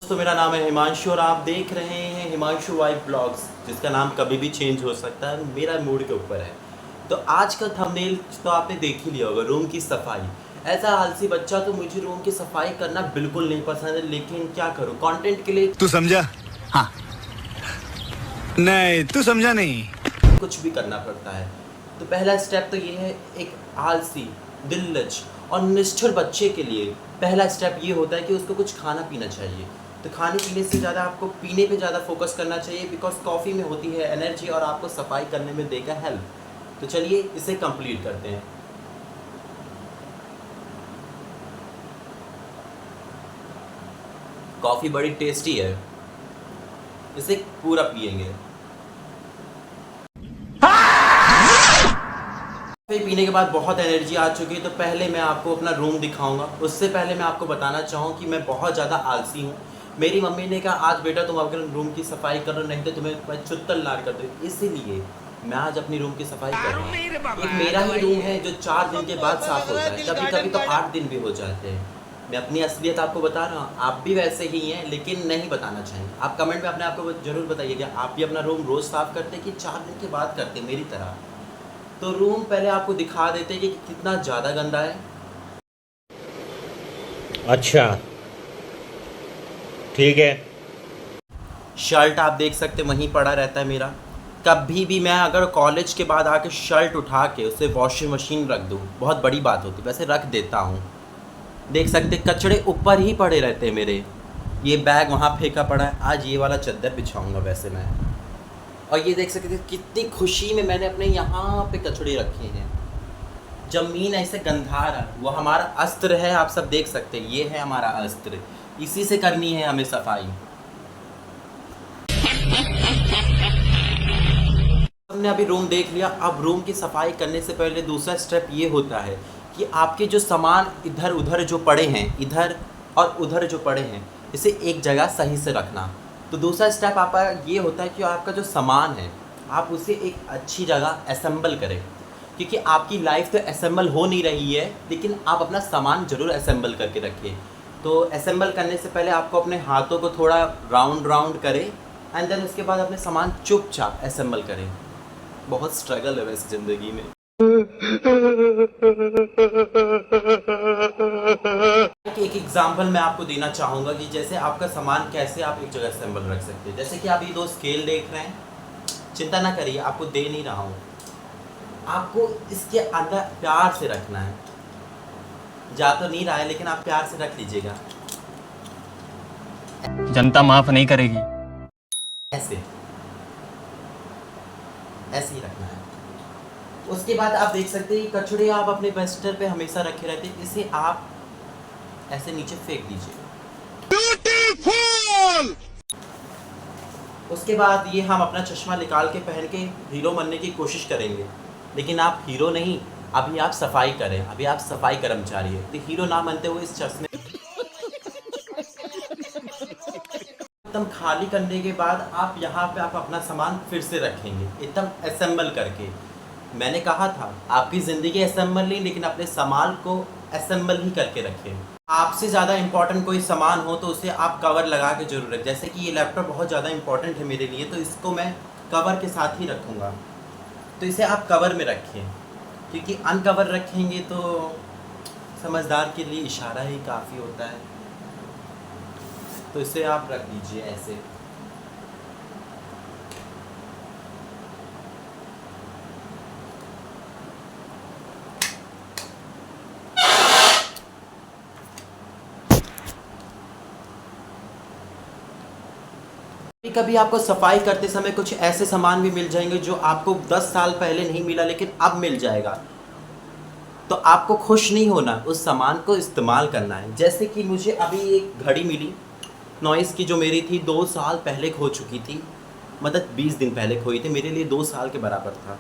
तो मेरा नाम है हिमांशु और आप देख रहे हैं हिमांशु वाइब ब्लॉग्स, जिसका नाम कभी भी चेंज हो सकता है, मेरा मूड के ऊपर है। तो आज का थंबनेल तो आपने देख ही लिया होगा, रूम की सफाई। ऐसा आलसी बच्चा तो मुझे रूम की सफाई करना बिल्कुल नहीं पसंद है, लेकिन क्या करूँ, कंटेंट के लिए तू समझा? हाँ। नहीं, तू समझा नहीं। कुछ भी करना पड़ता है। तो पहला स्टेप तो ये है, एक आलसी, दिल्लज और निष्ठुर बच्चे के लिए पहला स्टेप ये होता है कि उसको कुछ खाना पीना चाहिए। तो खाने पीने से ज़्यादा आपको पीने पे ज़्यादा फोकस करना चाहिए, बिकॉज कॉफ़ी में होती है एनर्जी और आपको सफाई करने में देगा हेल्प। तो चलिए इसे कंप्लीट करते हैं। कॉफ़ी बड़ी टेस्टी है, इसे पूरा पिएंगे। कॉफ़ी पीने के बाद बहुत एनर्जी आ चुकी है, तो पहले मैं आपको अपना रूम दिखाऊंगा। उससे पहले मैं आपको बताना चाहूँ कि मैं बहुत ज़्यादा आलसी हूँ। मेरी मम्मी ने कहा आज बेटा तुम अपने रूम की सफाई करो, नहीं तो तुम्हें मैं चुत्तल लार कर दूँ। इसीलिए मैं आज अपनी रूम की सफाई कर रहा हूँ। एक मेरा ही रूम है जो 4 दिन के बाद साफ़ होता है, कभी कभी तो 8 दिन भी हो जाते हैं। मैं अपनी असलियत आपको बता रहा हूँ, आप भी वैसे ही हैं लेकिन नहीं बताना चाहिए। आप कमेंट में अपने आप को ज़रूर बताइएगा, आप भी अपना रूम रोज़ साफ़ करते कि 4 दिन के बाद करते मेरी तरह। तो रूम पहले आपको दिखा देते हैं कि कितना ज़्यादा गंदा है। अच्छा, ठीक है। शर्ट आप देख सकते वहीं पड़ा रहता है मेरा। कभी भी मैं अगर कॉलेज के बाद आके शर्ट उठा के उसे वॉशिंग मशीन रख दूँ, बहुत बड़ी बात होती, वैसे रख देता हूँ। देख सकते कचड़े ऊपर ही पड़े रहते हैं मेरे। ये बैग वहाँ फेंका पड़ा है, आज ये वाला चद्दर बिछाऊँगा वैसे मैं। और ये देख सकते कितनी खुशी में मैंने अपने यहाँ पे कचड़े रखे हैं। ज़मीन ऐसे गंधार है, वो हमारा अस्त्र है, आप सब देख सकते हैं, ये है हमारा अस्त्र, इसी से करनी है हमें सफाई। हमने अभी रूम देख लिया, अब रूम की सफाई करने से पहले दूसरा स्टेप ये होता है कि आपके जो सामान इधर उधर जो पड़े हैं, इधर और उधर जो पड़े हैं, इसे एक जगह सही से रखना। तो दूसरा स्टेप आपका ये होता है कि आपका जो सामान है आप उसे एक अच्छी जगह असेंबल करें, क्योंकि आपकी लाइफ तो असेंबल हो नहीं रही है, लेकिन आप अपना सामान ज़रूर असेंबल करके रखिए। तो असेंबल करने से पहले आपको अपने हाथों को थोड़ा राउंड राउंड करें एंड देन उसके बाद अपने सामान चुपचाप असेंबल करें। बहुत स्ट्रगल है वैसे ज़िंदगी में। एक एग्जांपल मैं आपको देना चाहूँगा कि जैसे आपका सामान कैसे आप एक जगह असेंबल रख सकते हैं। जैसे कि आप ये 2 स्केल देख रहे हैं, चिंता ना करिए, आपको दे नहीं रहा हूँ। आपको इसके अंदर प्यार से रखना है। जा तो नहीं रहा है लेकिन आप प्यार से रख लीजिएगा, जनता माफ नहीं करेगी। ऐसे ऐसे ही रखना है। उसके बाद आप देख सकते हैं कचड़े आप अपने बेस्टर पे हमेशा रखे रहते हैं, इसे आप ऐसे नीचे फेंक दीजिए। उसके बाद ये हम अपना चश्मा निकाल के पहन के हीरो बनने की कोशिश करेंगे, लेकिन आप हीरो नहीं, अभी आप सफाई करें, अभी आप सफाई कर्मचारी है, तो हीरो ना बनते हुए इस चश्मे एकदम खाली करने के बाद आप यहाँ पे आप अपना सामान फिर से रखेंगे एकदम असेंबल करके। मैंने कहा था आपकी ज़िंदगी असेंबल नहीं, लेकिन अपने सामान को असेंबल ही करके रखें। आपसे ज़्यादा इम्पॉर्टेंट कोई सामान हो तो उसे आप कवर लगा के जरूर रखें। जैसे कि ये लैपटॉप बहुत ज़्यादा इम्पॉर्टेंट है मेरे लिए, तो इसको मैं कवर के साथ ही रखूँगा, तो इसे आप कवर में रखें, क्योंकि अनकवर रखेंगे तो समझदार के लिए इशारा ही काफ़ी होता है। तो इसे आप रख दीजिए ऐसे। कभी आपको सफाई करते समय कुछ ऐसे सामान भी मिल जाएंगे जो आपको 10 साल पहले नहीं मिला लेकिन अब मिल जाएगा, तो आपको खुश नहीं होना, उस सामान को इस्तेमाल करना है। जैसे कि मुझे अभी एक घड़ी मिली नॉइस की, जो मेरी थी 2 साल पहले खो चुकी थी, मतलब 20 दिन पहले खोई थी, मेरे लिए 2 साल के बराबर था।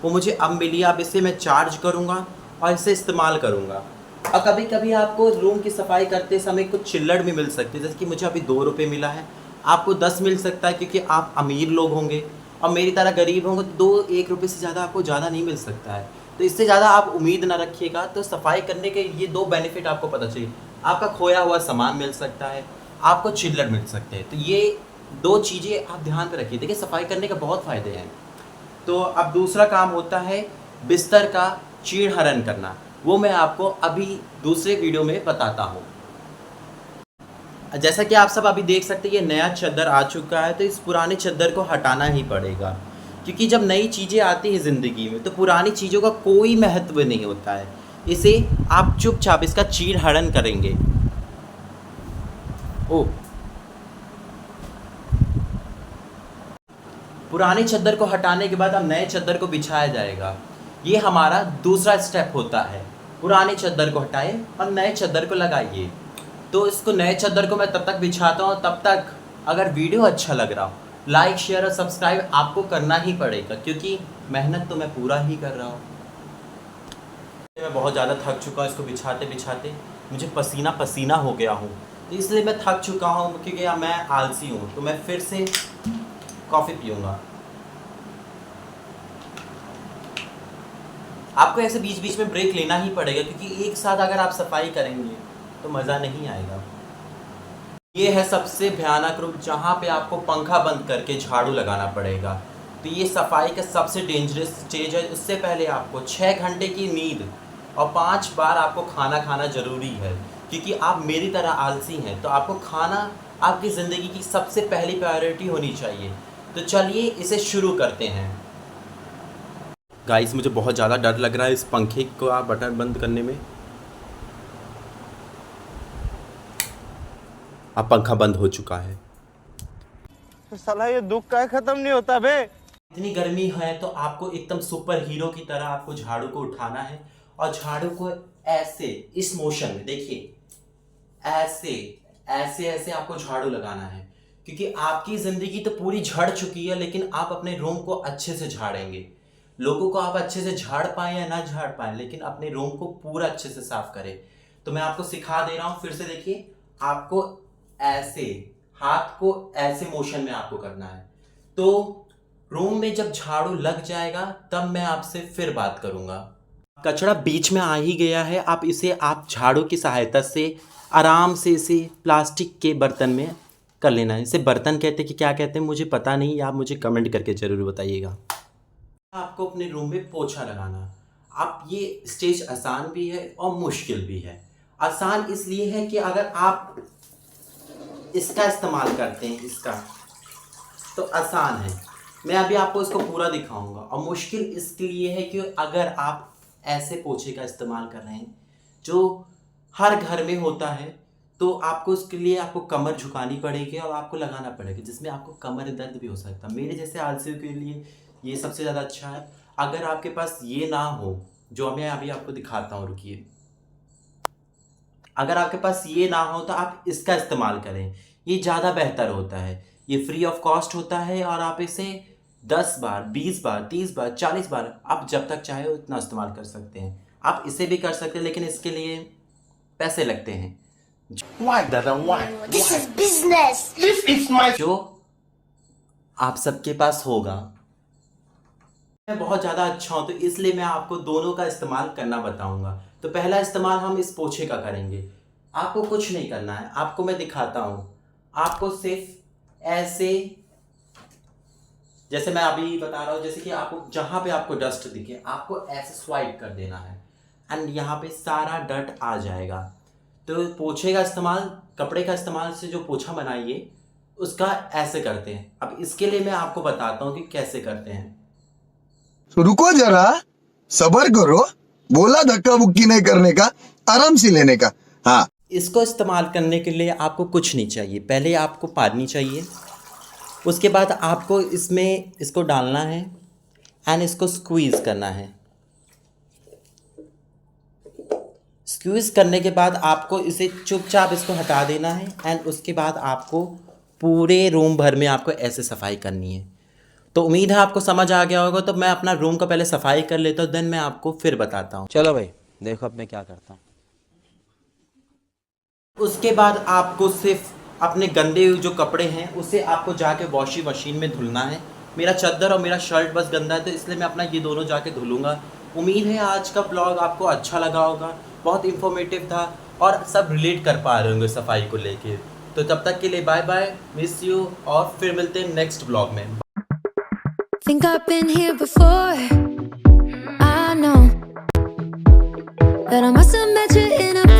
वो मुझे अब मिली, अब इसे मैं चार्ज करूँगा और इसे इस्तेमाल करूँगा। और कभी कभी आपको रूम की सफाई करते समय कुछ चिल्लड़ भी मिल सकती है, जैसे कि मुझे अभी 2 रुपये मिला है, आपको 10 मिल सकता है, क्योंकि आप अमीर लोग होंगे और मेरी तरह गरीब होंगे तो 1 रुपये से ज़्यादा आपको ज़्यादा नहीं मिल सकता है। तो इससे ज़्यादा आप उम्मीद ना रखिएगा। तो सफ़ाई करने के ये 2 बेनिफिट आपको पता चाहिए, आपका खोया हुआ सामान मिल सकता है, आपको चिल्लर मिल सकते हैं। तो ये 2 चीज़ें आप ध्यान पे रखिए। देखिए सफाई करने के बहुत फ़ायदे हैं। तो अब दूसरा काम होता है बिस्तर का चीड़-हरण करना, वो मैं आपको अभी दूसरे वीडियो में बताता हूँ। जैसा कि आप सब अभी देख सकते हैं ये नया चद्दर आ चुका है, तो इस पुराने चद्दर को हटाना ही पड़ेगा, क्योंकि जब नई चीज़ें आती हैं ज़िंदगी में तो पुरानी चीज़ों का कोई महत्व नहीं होता है। इसे आप चुपचाप इसका चीड़-हरण करेंगे। ओह! पुराने चद्दर को हटाने के बाद अब नए चद्दर को बिछाया जाएगा। ये हमारा दूसरा स्टेप होता है। पुराने चद्दर को हटाएं और नए चद्दर को लगाइए। तो इसको नए चद्दर को मैं तब तक बिछाता हूँ, तब तक अगर वीडियो अच्छा लग रहा हो लाइक शेयर और सब्सक्राइब आपको करना ही पड़ेगा, क्योंकि मेहनत तो मैं पूरा ही कर रहा हूँ। मैं बहुत ज़्यादा थक चुका हूँ इसको बिछाते बिछाते, मुझे पसीना पसीना हो गया हूँ, तो इसलिए मैं थक चुका हूँ, क्योंकि मैं आलसी हूँ। तो मैं फिर से कॉफ़ी पीऊँगा। आपको ऐसे बीच बीच में ब्रेक लेना ही पड़ेगा, क्योंकि एक साथ अगर आप सफाई करेंगे तो मज़ा नहीं आएगा। ये है सबसे भयानक रूप, जहाँ पे आपको पंखा बंद करके झाड़ू लगाना पड़ेगा। तो ये सफाई का सबसे डेंजरस स्टेज है। उससे पहले आपको 6 घंटे की नींद और 5 बार आपको खाना खाना ज़रूरी है, क्योंकि आप मेरी तरह आलसी हैं। तो आपको खाना आपकी ज़िंदगी की सबसे पहली प्रायोरिटी होनी चाहिए। तो चलिए इसे शुरू करते हैं। गाइस मुझे बहुत ज़्यादा डर लग रहा है इस पंखे को आप बटन बंद करने में। अब पंखा बंद हो चुका है। साला ये दुख का खत्म नहीं होता बे। इतनी गर्मी है तो आपको एकदम सुपर हीरो की तरह आपको झाड़ू को उठाना है और झाड़ू को ऐसे इस मोशन में देखिए, ऐसे ऐसे ऐसे आपको झाड़ू लगाना है, क्योंकि आपकी ज़िंदगी तो पूरी झड़ चुकी है, लेकिन आप अपने रूम को अच्छे से झाड़ेंगे। लोगों को आप अच्छे से झाड़ पाएँ या ना झाड़ पाएँ, लेकिन अपने रूम को पूरा अच्छे से साफ करें। तो मैं आपको सिखा दे रहा हूँ, फिर से देखिए। आपको ऐसे हाथ को ऐसे मोशन में आपको करना है। तो रूम में जब झाड़ू लग जाएगा तब मैं आपसे फिर बात करूँगा। कचरा बीच में आ ही गया है, आप इसे आप झाड़ू की सहायता से आराम से इसे प्लास्टिक के बर्तन में कर लेना है। इसे बर्तन कहते हैं कि क्या कहते हैं मुझे पता नहीं, आप मुझे कमेंट करके ज़रूर बताइएगा। आपको अपने रूम में पोछा लगाना। अब ये स्टेज आसान भी है और मुश्किल भी है। आसान इसलिए है कि अगर आप इसका इस्तेमाल करते हैं, इसका तो आसान है। मैं अभी आपको इसको पूरा दिखाऊंगा। और मुश्किल इसके लिए है कि अगर आप ऐसे पोछे का इस्तेमाल कर रहे हैं जो हर घर में होता है, तो आपको उसके लिए आपको कमर झुकानी पड़ेगी और आपको लगाना पड़ेगा, जिसमें आपको कमर दर्द भी हो सकता है। मेरे जैसे आलसियों के लिए ये सबसे ज़्यादा अच्छा है। अगर आपके पास ये ना हो, जो मैं अभी आपको दिखाता हूँ, रुकिए। अगर आपके पास ये ना हो तो आप इसका इस्तेमाल करें, ये ज़्यादा बेहतर होता है। ये फ्री ऑफ कॉस्ट होता है और आप इसे 10 बार, 20 बार, 30 बार, 40 बार आप जब तक चाहे उतना इस्तेमाल कर सकते हैं। आप इसे भी कर सकते हैं, लेकिन इसके लिए पैसे लगते हैं। Why, Dada? Why? This is business. This is my. जो आप सबके पास होगा। मैं बहुत ज़्यादा अच्छा हूँ, तो इसलिए मैं आपको दोनों का इस्तेमाल करना बताऊंगा। तो पहला इस्तेमाल हम इस पोछे का करेंगे। आपको कुछ नहीं करना है, आपको मैं दिखाता हूँ। आपको सिर्फ ऐसे, जैसे मैं अभी बता रहा हूँ, जैसे कि आपको जहाँ पे आपको डस्ट दिखे आपको ऐसे स्वाइप कर देना है एंड यहाँ पे सारा डस्ट आ जाएगा। तो पोछे का इस्तेमाल, कपड़े का इस्तेमाल से जो पोछा बनाइए उसका ऐसे करते हैं। अब इसके लिए मैं आपको बताता हूँ कि कैसे करते हैं। तो रुको जरा, सबर करो। बोला धक्का बुक्की नहीं करने का, आराम से लेने का। हाँ, इसको इस्तेमाल करने के लिए आपको कुछ नहीं चाहिए। पहले आपको पानी चाहिए, उसके बाद आपको इसमें इसको डालना है एंड इसको स्क्वीज़ करना है। स्क्वीज़ करने के बाद आपको इसे चुपचाप इसको हटा देना है एंड उसके बाद आपको पूरे रूम भर में आपको ऐसे सफाई करनी है। तो उम्मीद है आपको समझ आ गया होगा। तो मैं अपना रूम का पहले सफाई कर लेता हूँ, देन मैं आपको फिर बताता हूँ। चलो भाई देखो अब मैं क्या करता हूँ। उसके बाद आपको सिर्फ अपने गंदे जो कपड़े हैं उसे आपको जाके वॉशिंग मशीन में धुलना है। मेरा चद्दर और मेरा शर्ट बस गंदा है, तो इसलिए मैं अपना ये दोनों जाके धुलूँगा। उम्मीद है आज का ब्लॉग आपको अच्छा लगा होगा, बहुत इन्फॉर्मेटिव था और सब रिलेट कर पा रहे होंगे सफाई को लेके। तो तब तक के लिए बाय बाय, मिस यू, और फिर मिलते हैं नेक्स्ट ब्लॉग में। Think I've been here before. I know that I must have met you in a